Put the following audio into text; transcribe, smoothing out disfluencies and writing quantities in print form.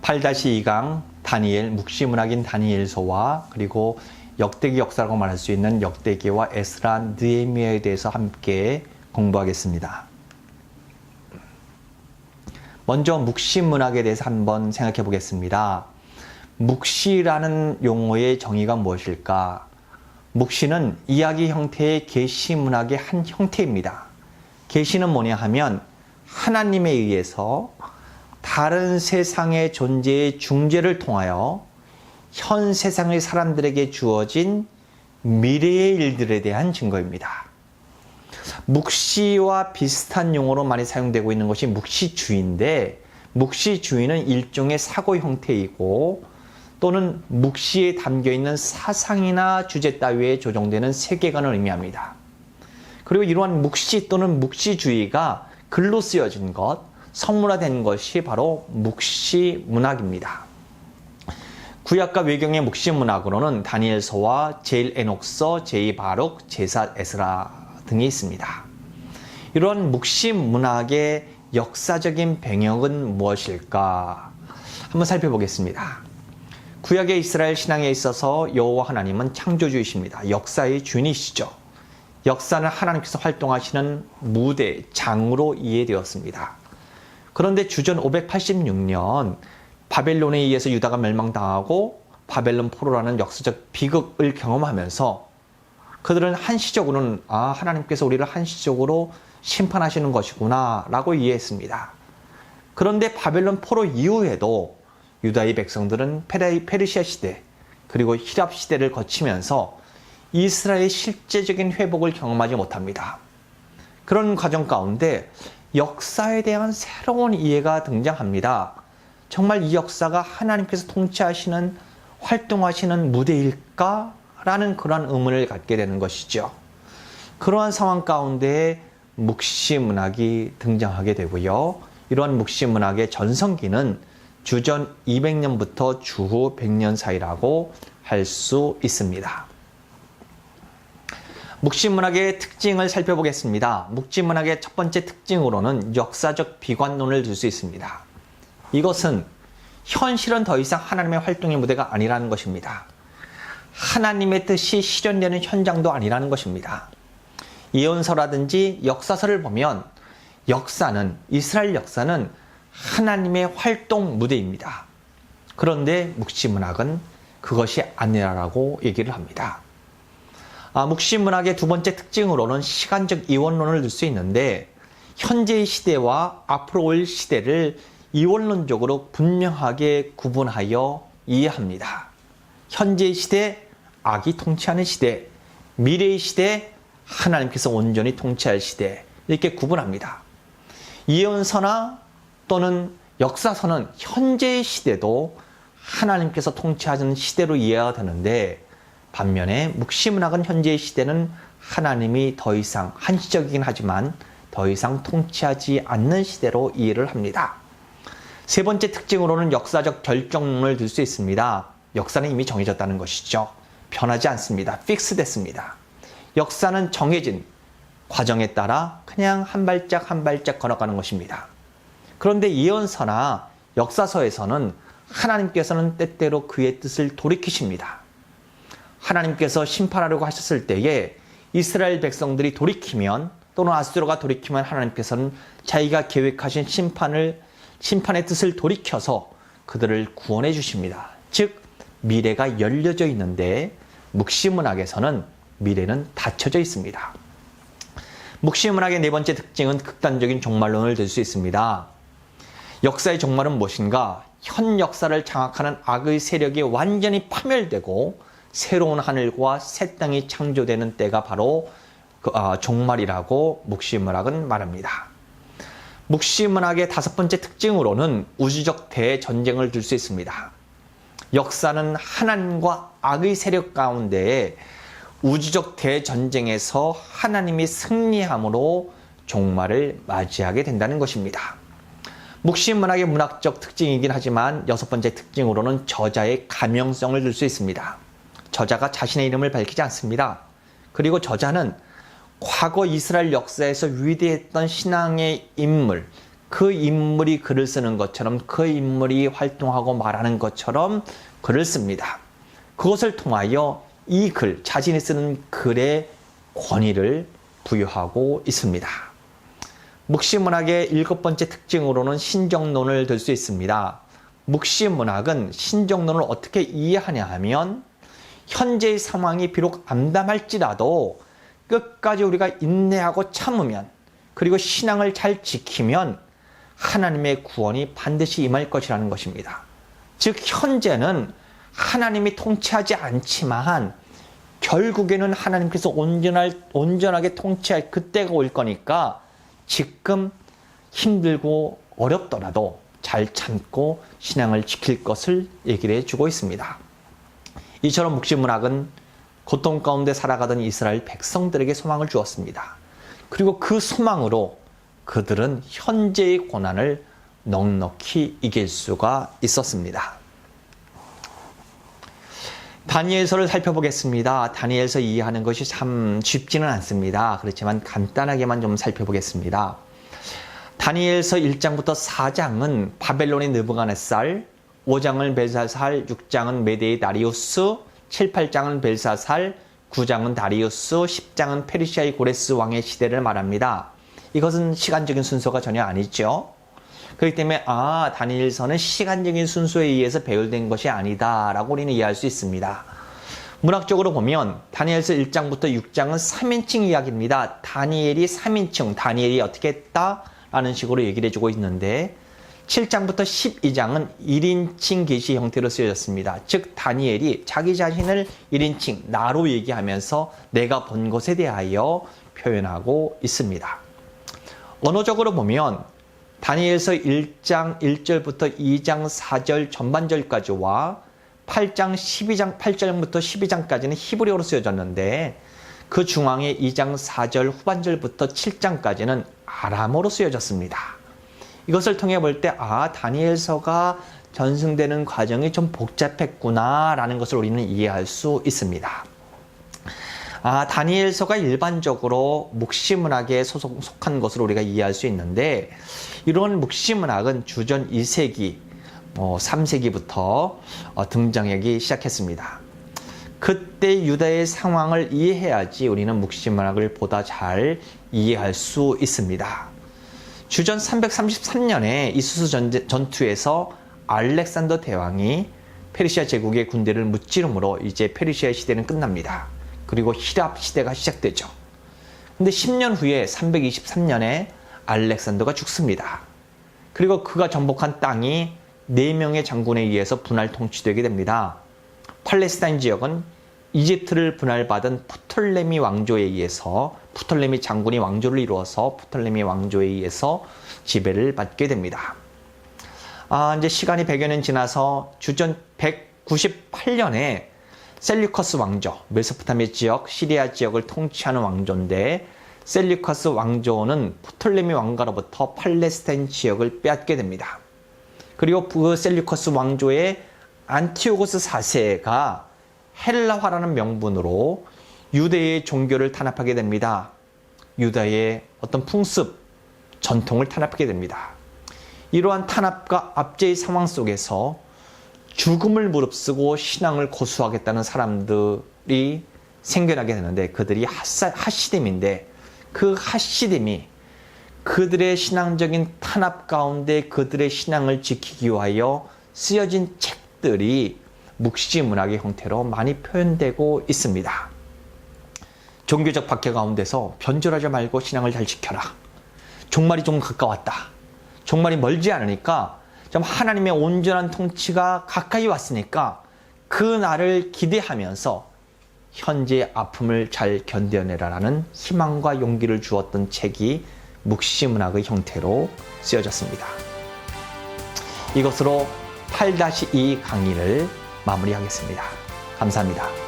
8-2강 다니엘, 묵시문학인 다니엘서와 그리고 역대기 역사라고 말할 수 있는 역대기와 에스라, 느헤미야에 대해서 함께 공부하겠습니다. 먼저 묵시문학에 대해서 한번 생각해 보겠습니다. 묵시라는 용어의 정의가 무엇일까? 묵시는 이야기 형태의 계시문학의 한 형태입니다. 계시는 뭐냐 하면 하나님에 의해서 다른 세상의 존재의 중재를 통하여 현 세상의 사람들에게 주어진 미래의 일들에 대한 증거입니다. 묵시와 비슷한 용어로 많이 사용되고 있는 것이 묵시주의인데, 묵시주의는 일종의 사고 형태이고 또는 묵시에 담겨있는 사상이나 주제 따위에 조정되는 세계관을 의미합니다. 그리고 이러한 묵시 또는 묵시주의가 글로 쓰여진 것, 성문화된 것이 바로 묵시문학입니다. 구약과 외경의 묵시문학으로는 다니엘서와 제1에녹서, 제2바룩, 제4 에스라 등이 있습니다. 이러한 묵시문학의 역사적인 배경은 무엇일까? 한번 살펴보겠습니다. 구약의 이스라엘 신앙에 있어서 여호와 하나님은 창조주이십니다. 역사의 주인이시죠. 역사는 하나님께서 활동하시는 무대, 장으로 이해되었습니다. 그런데 주전 586년 바벨론에 의해서 유다가 멸망당하고 바벨론 포로라는 역사적 비극을 경험하면서 그들은 한시적으로는 하나님께서 우리를 한시적으로 심판하시는 것이구나 라고 이해했습니다. 그런데 바벨론 포로 이후에도 유다의 백성들은 페르시아 시대 그리고 히랍 시대를 거치면서 이스라엘의 실제적인 회복을 경험하지 못합니다. 그런 과정 가운데 역사에 대한 새로운 이해가 등장합니다. 정말 이 역사가 하나님께서 통치하시는, 활동하시는 무대일까? 라는 그러한 의문을 갖게 되는 것이죠. 그러한 상황 가운데 묵시문학이 등장하게 되고요. 이러한 묵시문학의 전성기는 주전 200년부터 주후 100년 사이라고 할 수 있습니다. 묵시문학의 특징을 살펴보겠습니다. 묵시문학의 첫 번째 특징으로는 역사적 비관론을 들 수 있습니다. 이것은 현실은 더 이상 하나님의 활동의 무대가 아니라는 것입니다. 하나님의 뜻이 실현되는 현장도 아니라는 것입니다. 예언서라든지 역사서를 보면 이스라엘 역사는 하나님의 활동 무대입니다. 그런데 묵시문학은 그것이 아니라고 얘기를 합니다. 묵시문학의 두 번째 특징으로는 시간적 이원론을 들 수 있는데, 현재의 시대와 앞으로 올 시대를 이원론적으로 분명하게 구분하여 이해합니다. 현재의 시대, 악이 통치하는 시대, 미래의 시대, 하나님께서 온전히 통치할 시대, 이렇게 구분합니다. 예언서나 또는 역사서는 현재의 시대도 하나님께서 통치하는 시대로 이해가 되는데, 반면에 묵시문학은 현재의 시대는 하나님이 더 이상, 한시적이긴 하지만 더 이상 통치하지 않는 시대로 이해를 합니다. 세 번째 특징으로는 역사적 결정론을 들 수 있습니다. 역사는 이미 정해졌다는 것이죠. 변하지 않습니다. 픽스됐습니다. 역사는 정해진 과정에 따라 그냥 한 발짝 한 발짝 걸어가는 것입니다. 그런데 예언서나 역사서에서는 하나님께서는 때때로 그의 뜻을 돌이키십니다. 하나님께서 심판하려고 하셨을 때에 이스라엘 백성들이 돌이키면, 또는 아수르가 돌이키면 하나님께서는 자기가 계획하신 심판의 뜻을 돌이켜서 그들을 구원해 주십니다. 즉 미래가 열려져 있는데, 묵시문학에서는 미래는 닫혀져 있습니다. 묵시문학의 네 번째 특징은 극단적인 종말론을 들 수 있습니다. 역사의 종말은 무엇인가? 현 역사를 장악하는 악의 세력이 완전히 파멸되고 새로운 하늘과 새 땅이 창조되는 때가 바로 종말이라고 묵시문학은 말합니다. 묵시문학의 다섯 번째 특징으로는 우주적 대전쟁을 들 수 있습니다. 역사는 하나님과 악의 세력 가운데 우주적 대전쟁에서 하나님이 승리함으로 종말을 맞이하게 된다는 것입니다. 묵시문학의 문학적 특징이긴 하지만 여섯 번째 특징으로는 저자의 가명성을 들 수 있습니다. 저자가 자신의 이름을 밝히지 않습니다. 그리고 저자는 과거 이스라엘 역사에서 위대했던 신앙의 인물, 그 인물이 글을 쓰는 것처럼 그 인물이 활동하고 말하는 것처럼 글을 씁니다. 그것을 통하여 이 글, 자신이 쓰는 글의 권위를 부여하고 있습니다. 묵시문학의 7번째 특징으로는 신정론을 들 수 있습니다. 묵시문학은 신정론을 어떻게 이해하냐 하면 현재의 상황이 비록 암담할지라도 끝까지 우리가 인내하고 참으면 그리고 신앙을 잘 지키면 하나님의 구원이 반드시 임할 것이라는 것입니다. 즉 현재는 하나님이 통치하지 않지만 결국에는 하나님께서 온전하게 통치할 그때가 올 거니까 지금 힘들고 어렵더라도 잘 참고 신앙을 지킬 것을 얘기를 해주고 있습니다. 이처럼 묵시문학은 고통 가운데 살아가던 이스라엘 백성들에게 소망을 주었습니다. 그리고 그 소망으로 그들은 현재의 고난을 넉넉히 이길 수가 있었습니다. 다니엘서를 살펴보겠습니다. 다니엘서 이해하는 것이 참 쉽지는 않습니다. 그렇지만 간단하게만 좀 살펴보겠습니다. 다니엘서 1장부터 4장은 바벨론의 느부갓네살, 5장은 벨사살, 6장은 메데의 다리우스, 7, 8장은 벨사살, 9장은 다리우스, 10장은 페르시아의 고레스 왕의 시대를 말합니다. 이것은 시간적인 순서가 전혀 아니죠. 그렇기 때문에 다니엘서는 시간적인 순서에 의해서 배열된 것이 아니다라고 우리는 이해할 수 있습니다. 문학적으로 보면 다니엘서 1장부터 6장은 3인칭 이야기입니다. 다니엘이 3인칭, 다니엘이 어떻게 했다라는 식으로 얘기를 해주고 있는데 7장부터 12장은 1인칭 계시 형태로 쓰여졌습니다. 즉 다니엘이 자기 자신을 1인칭, 나로 얘기하면서 내가 본 것에 대하여 표현하고 있습니다. 언어적으로 보면 다니엘서 1장 1절부터 2장 4절 전반절까지와 8장 12장 8절부터 12장까지는 히브리어로 쓰여졌는데 그 중앙의 2장 4절 후반절부터 7장까지는 아람어로 쓰여졌습니다. 이것을 통해 볼 때 다니엘서가 전승되는 과정이 좀 복잡했구나라는 것을 우리는 이해할 수 있습니다. 다니엘서가 일반적으로 묵시문학에 속한 것으로 우리가 이해할 수 있는데 이런 묵시문학은 주전 2세기, 3세기부터 등장하기 시작했습니다. 그때 유다의 상황을 이해해야지 우리는 묵시문학을 보다 잘 이해할 수 있습니다. 주전 333년에 이수스 전투에서 알렉산더 대왕이 페르시아 제국의 군대를 무찌름으로 이제 페르시아 시대는 끝납니다. 그리고 히랍 시대가 시작되죠. 근데 10년 후에 323년에 알렉산더가 죽습니다. 그리고 그가 정복한 땅이 4명의 장군에 의해서 분할 통치되게 됩니다. 팔레스타인 지역은 이집트를 분할받은 프톨레미 왕조에 의해서 프톨레미 장군이 왕조를 이루어서 프톨레미 왕조에 의해서 지배를 받게 됩니다. 이제 시간이 100여 년 지나서 주전 198년에 셀류커스 왕조, 메소포타미아 지역, 시리아 지역을 통치하는 왕조인데 셀류커스 왕조는 프톨레미 왕가로부터 팔레스타인 지역을 빼앗게 됩니다. 그리고 그 셀류커스 왕조의 안티오고스 4세가 헬라화라는 명분으로 유대의 종교를 탄압하게 됩니다. 유다의 어떤 풍습, 전통을 탄압하게 됩니다. 이러한 탄압과 압제의 상황 속에서 죽음을 무릅쓰고 신앙을 고수하겠다는 사람들이 생겨나게 되는데 그들이 하시딤인데 그 하시딤이 그들의 신앙적인 탄압 가운데 그들의 신앙을 지키기 위하여 쓰여진 책들이 묵시문학의 형태로 많이 표현되고 있습니다. 종교적 박해 가운데서 변절하지 말고 신앙을 잘 지켜라. 종말이 좀 가까웠다. 종말이 멀지 않으니까 좀 하나님의 온전한 통치가 가까이 왔으니까 그 날을 기대하면서 현재의 아픔을 잘 견뎌내라라는 희망과 용기를 주었던 책이 묵시문학의 형태로 쓰여졌습니다. 이것으로 8-2 강의를 마무리하겠습니다. 감사합니다.